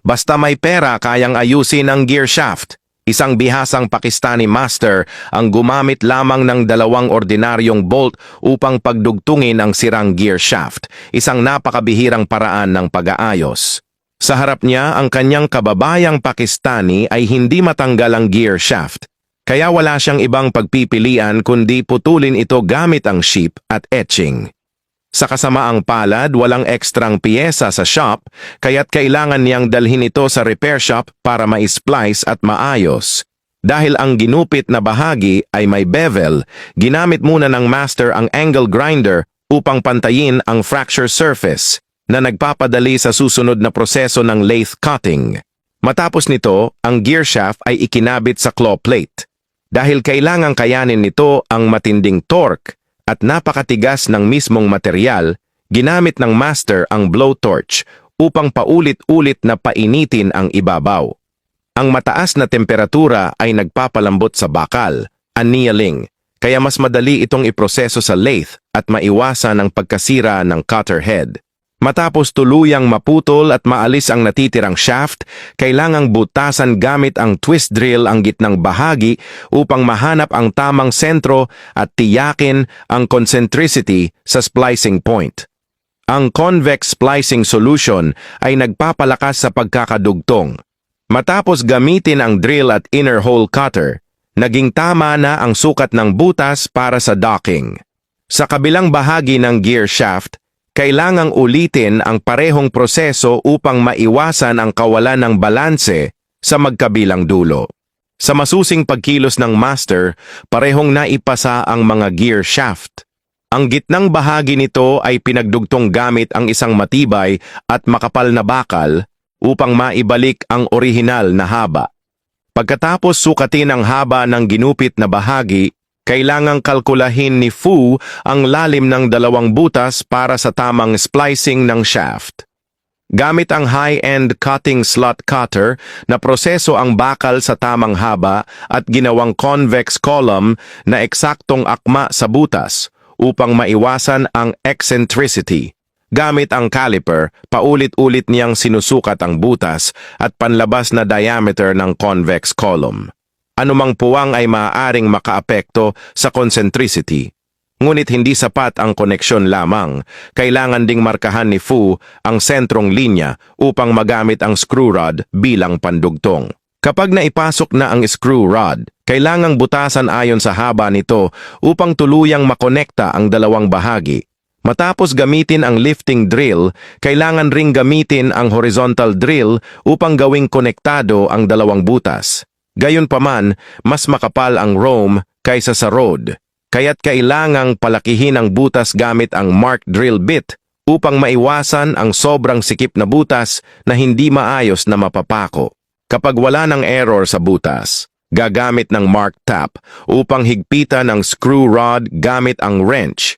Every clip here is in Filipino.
Basta may pera kayang ayusin ang gear shaft. Isang bihasang Pakistani master ang gumamit lamang ng dalawang ordinaryong bolt upang pagdugtungin ang sirang gear shaft, isang napakabihirang paraan ng pag-aayos. Sa harap niya, ang kanyang kababayang Pakistani ay hindi matanggal ang gear shaft, kaya wala siyang ibang pagpipilian kundi putulin ito gamit ang sheep at etching. Sa kasamaang palad, walang ekstrang piyesa sa shop, kaya't kailangan niyang dalhin ito sa repair shop para ma-splice at maayos. Dahil ang ginupit na bahagi ay may bevel, ginamit muna ng master ang angle grinder upang pantayin ang fracture surface na nagpapadali sa susunod na proseso ng lathe cutting. Matapos nito, ang gear shaft ay ikinabit sa claw plate. Dahil kailangang kayanin nito ang matinding torque at napakatigas ng mismong material, ginamit ng master ang blowtorch upang paulit-ulit na painitin ang ibabaw. Ang mataas na temperatura ay nagpapalambot sa bakal, annealing, kaya mas madali itong iproseso sa lathe at maiwasan ang pagkasira ng cutter head. Matapos tuluyang maputol at maalis ang natitirang shaft, kailangang butasan gamit ang twist drill ang gitnang bahagi upang mahanap ang tamang sentro at tiyakin ang concentricity sa splicing point. Ang convex splicing solution ay nagpapalakas sa pagkakadugtong. Matapos gamitin ang drill at inner hole cutter, naging tama na ang sukat ng butas para sa docking. Sa kabilang bahagi ng gear shaft, kailangang ulitin ang parehong proseso upang maiwasan ang kawalan ng balanse sa magkabilang dulo. Sa masusing pagkilos ng master, parehong naipasa ang mga gear shaft. Ang gitnang bahagi nito ay pinagdugtong gamit ang isang matibay at makapal na bakal upang maibalik ang orihinal na haba. Pagkatapos sukatin ang haba ng ginupit na bahagi, kailangang kalkulahin ni Fu ang lalim ng dalawang butas para sa tamang splicing ng shaft. Gamit ang high-end cutting slot cutter, na proseso ang bakal sa tamang haba at ginawang convex column na eksaktong akma sa butas upang maiwasan ang eccentricity. Gamit ang caliper, paulit-ulit niyang sinusukat ang butas at panlabas na diameter ng convex column. Anumang puwang ay maaaring makaapekto sa concentricity. Ngunit hindi sapat ang koneksyon lamang. Kailangan ding markahan ni Fu ang sentrong linya upang magamit ang screw rod bilang pandugtong. Kapag naipasok na ang screw rod, kailangang butasan ayon sa haba nito upang tuluyang makonekta ang dalawang bahagi. Matapos gamitin ang lifting drill, kailangan ring gamitin ang horizontal drill upang gawing konektado ang dalawang butas. Gayunpaman, mas makapal ang Rome kaysa sa rod, kaya't kailangang palakihin ang butas gamit ang mark drill bit upang maiwasan ang sobrang sikip na butas na hindi maayos na mapapako. Kapag wala ng error sa butas, gagamit ng mark tap upang higpitan ang screw rod gamit ang wrench.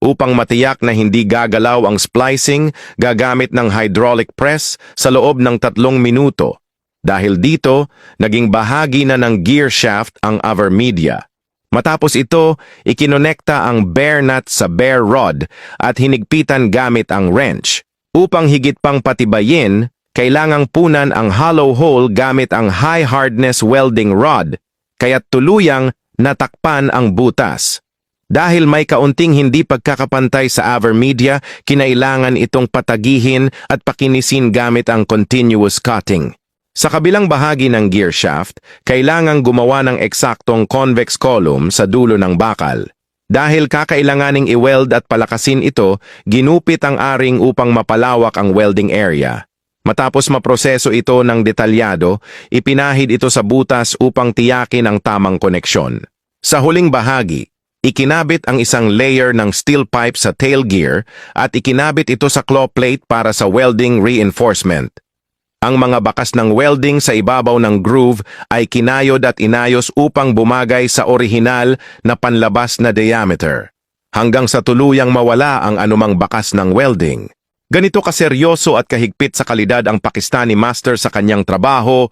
Upang matiyak na hindi gagalaw ang splicing, gagamit ng hydraulic press sa loob ng 3 minuto. Dahil dito, naging bahagi na ng gear shaft ang avermedia. Matapos ito, ikinonekta ang bear nut sa bear rod at hinigpitan gamit ang wrench. Upang higit pang patibayin, kailangang punan ang hollow hole gamit ang high hardness welding rod, kaya't tuluyang natakpan ang butas. Dahil may kaunting hindi pagkakapantay sa avermedia, kinailangan itong patagihin at pakinisin gamit ang continuous cutting. Sa kabilang bahagi ng gear shaft, kailangang gumawa ng eksaktong convex column sa dulo ng bakal. Dahil kakailanganing i-weld at palakasin ito, ginupit ang aring upang mapalawak ang welding area. Matapos maproseso ito ng detalyado, ipinahid ito sa butas upang tiyakin ang tamang koneksyon. Sa huling bahagi, ikinabit ang isang layer ng steel pipe sa tail gear at ikinabit ito sa claw plate para sa welding reinforcement. Ang mga bakas ng welding sa ibabaw ng groove ay kinayod at inayos upang bumagay sa orihinal na panlabas na diameter, hanggang sa tuluyang mawala ang anumang bakas ng welding. Ganito kaseryoso at kahigpit sa kalidad ang Pakistani master sa kanyang trabaho